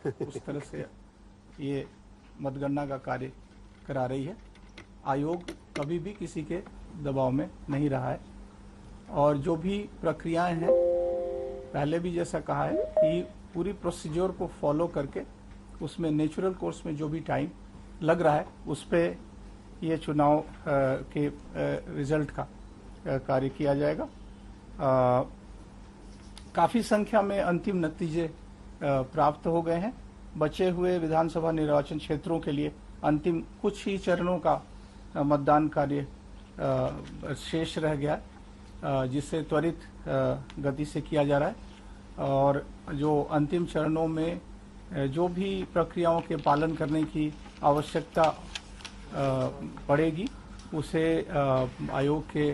उस तरह से ये मतगणना का कार्य करा रही है। आयोग कभी भी किसी के दबाव में नहीं रहा है और जो भी प्रक्रियाएं हैं, पहले भी जैसा कहा है कि पूरी प्रोसीजर को फॉलो करके उसमें नेचुरल कोर्स में जो भी टाइम लग रहा है उस पर ये चुनाव के रिजल्ट का कार्य किया जाएगा। काफ़ी संख्या में अंतिम नतीजे प्राप्त हो गए हैं। बचे हुए विधानसभा निर्वाचन क्षेत्रों के लिए अंतिम कुछ ही चरणों का मतदान कार्य शेष रह गया, जिसे त्वरित गति से किया जा रहा है और जो अंतिम चरणों में जो भी प्रक्रियाओं के पालन करने की आवश्यकता पड़ेगी उसे आयोग के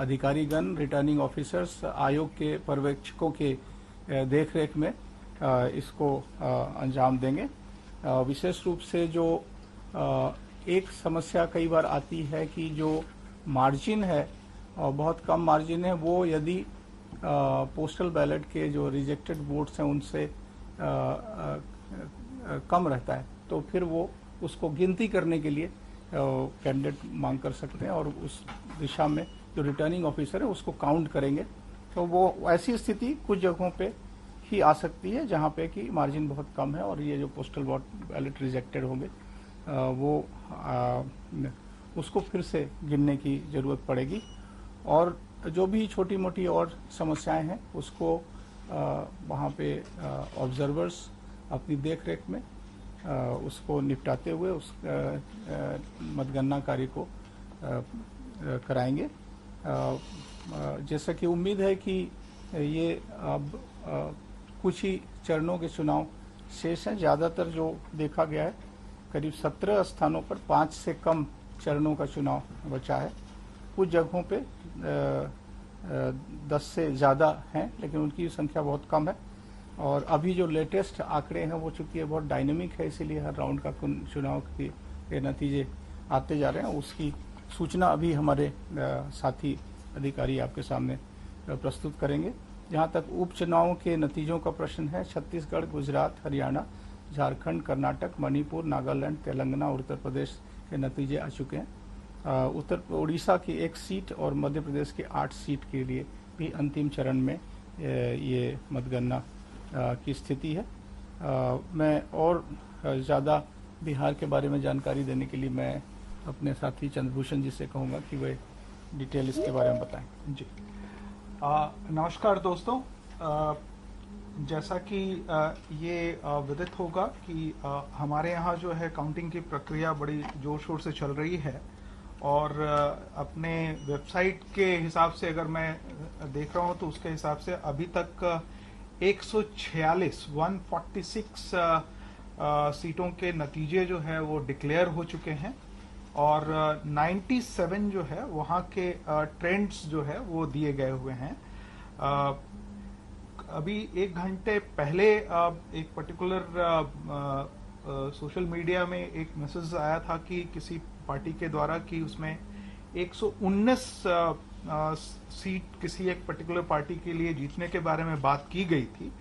अधिकारीगण, रिटर्निंग ऑफिसर्स, आयोग के पर्यवेक्षकों के देखरेख में इसको अंजाम देंगे। विशेष रूप से जो एक समस्या कई बार आती है कि जो मार्जिन है और बहुत कम मार्जिन है, वो यदि पोस्टल बैलेट के जो रिजेक्टेड वोट्स हैं उनसे कम रहता है तो फिर वो उसको गिनती करने के लिए कैंडिडेट मांग कर सकते हैं और उस दिशा में जो रिटर्निंग ऑफिसर है उसको काउंट करेंगे। तो वो ऐसी स्थिति कुछ जगहों पे ही आ सकती है जहाँ पे कि मार्जिन बहुत कम है और ये जो पोस्टल बैलेट रिजेक्टेड होंगे वो उसको फिर से गिनने की ज़रूरत पड़ेगी। और जो भी छोटी मोटी और समस्याएं हैं उसको वहाँ पे ऑब्जर्वर्स अपनी देख रेख में उसको निपटाते हुए उस मतगणना कार्य को कराएंगे। जैसा कि उम्मीद है कि ये अब कुछ ही चरणों के चुनाव शेष हैं। ज़्यादातर जो देखा गया है करीब 17 स्थानों पर 5 से कम चरणों का चुनाव बचा है। कुछ जगहों पे 10 से ज़्यादा हैं लेकिन उनकी संख्या बहुत कम है और अभी जो लेटेस्ट आंकड़े हैं वो चूँकि बहुत डायनेमिक है, इसीलिए हर राउंड का चुनाव के नतीजे आते जा रहे हैं। उसकी सूचना अभी हमारे साथी अधिकारी आपके सामने प्रस्तुत करेंगे। जहाँ तक उपचुनावों के नतीजों का प्रश्न है, छत्तीसगढ़, गुजरात, हरियाणा, झारखंड, कर्नाटक, मणिपुर, नागालैंड, तेलंगाना और उत्तर प्रदेश के नतीजे आ चुके हैं। उड़ीसा की 1 सीट और मध्य प्रदेश की 8 सीट के लिए भी अंतिम चरण में ये मतगणना की स्थिति है। मैं और ज़्यादा बिहार के बारे में जानकारी देने के लिए मैं अपने साथी चंद्रभूषण जी से कहूँगा कि वे डिटेल इसके बारे में बताएं। जी, नमस्कार दोस्तों। जैसा कि ये विदित होगा कि हमारे यहाँ जो है काउंटिंग की प्रक्रिया बड़ी जोर शोर से चल रही है और अपने वेबसाइट के हिसाब से अगर मैं देख रहा हूँ तो उसके हिसाब से अभी तक 146 सीटों के नतीजे जो है वो डिक्लेयर हो चुके हैं और 97 जो है वहाँ के ट्रेंड्स जो है वो दिए गए हुए हैं। अभी 1 घंटे पहले एक पर्टिकुलर सोशल मीडिया में एक मैसेज आया था कि किसी पार्टी के द्वारा कि उसमें 119 सीट किसी एक पर्टिकुलर पार्टी के लिए जीतने के बारे में बात की गई थी।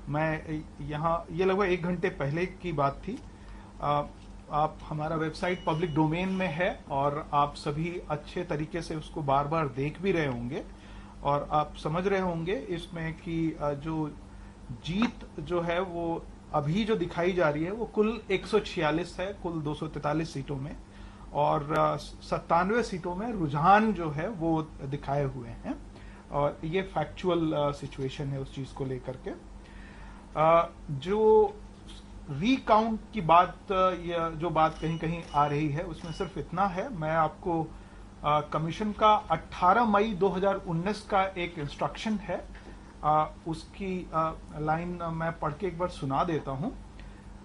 मैं यहाँ ये लगभग 1 घंटे पहले की बात थी। आप हमारा वेबसाइट पब्लिक डोमेन में है और आप सभी अच्छे तरीके से उसको बार बार देख भी रहे होंगे और आप समझ रहे होंगे इसमें कि जो जीत जो है वो अभी जो दिखाई जा रही है वो कुल 146 है, कुल 243 सीटों में और 97 सीटों में रुझान जो है वो दिखाए हुए हैं और ये फैक्चुअल सिचुएशन है उस चीज को लेकर के। जो रीकाउंट की बात या जो बात कहीं कहीं आ रही है उसमें सिर्फ इतना है, मैं आपको कमीशन का 18 मई 2019 का एक इंस्ट्रक्शन है, उसकी लाइन मैं पढ़ के एक बार सुना देता हूं।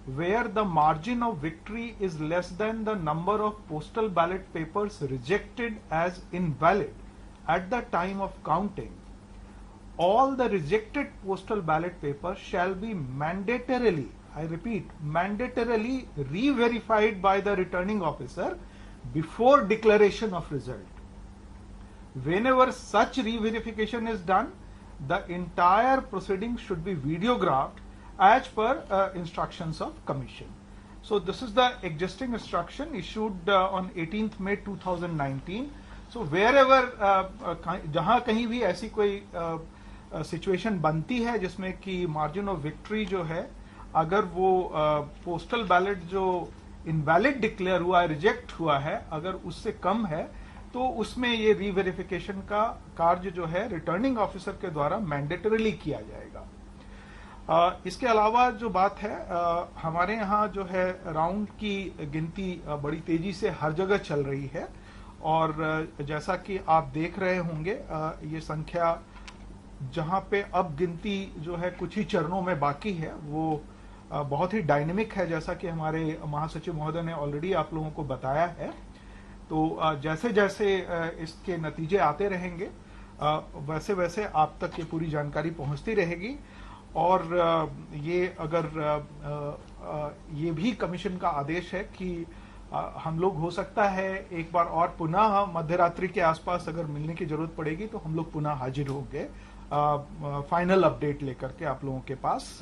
Where the margin of victory is less than the number of postal ballot papers rejected as invalid at the time of counting, all the rejected postal ballot papers shall be mandatorily, I repeat, mandatorily re-verified by the returning officer before declaration of result. Whenever such re-verification is done, the entire proceeding should be videographed as per instructions of commission. So this is the existing instruction issued on 18th May 2019. So wherever जहां कहीं भी ऐसी कोई situation बनती है जिसमें कि margin of victory जो है, अगर वो पोस्टल बैलेट जो इनवैलिड डिक्लेयर हुआ है, रिजेक्ट हुआ है, अगर उससे कम है, तो उसमें ये रीवेरिफिकेशन का कार्य जो है रिटर्निंग ऑफिसर के द्वारा मैंडेटरीली किया जाएगा। इसके अलावा जो बात है, हमारे यहाँ जो है राउंड की गिनती बड़ी तेजी से हर जगह चल रही है, और जैसा कि आप देख रहे होंगे, ये संख्या जहां पे अब गिनती जो है कुछ ही चरणों में बाकी है, वो बहुत ही डायनेमिक है, जैसा कि हमारे महासचिव महोदय ने ऑलरेडी आप लोगों को बताया है। तो जैसे जैसे इसके नतीजे आते रहेंगे, वैसे वैसे आप तक ये पूरी जानकारी पहुंचती रहेगी। और ये अगर ये भी कमीशन का आदेश है कि हम लोग हो सकता है एक बार और पुनः मध्यरात्रि के आसपास अगर मिलने की जरूरत पड़ेगी तो हम लोग पुनः हाजिर होंगे फाइनल अपडेट लेकर के आप लोगों के पास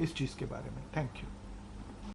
इस चीज के बारे में। Thank you.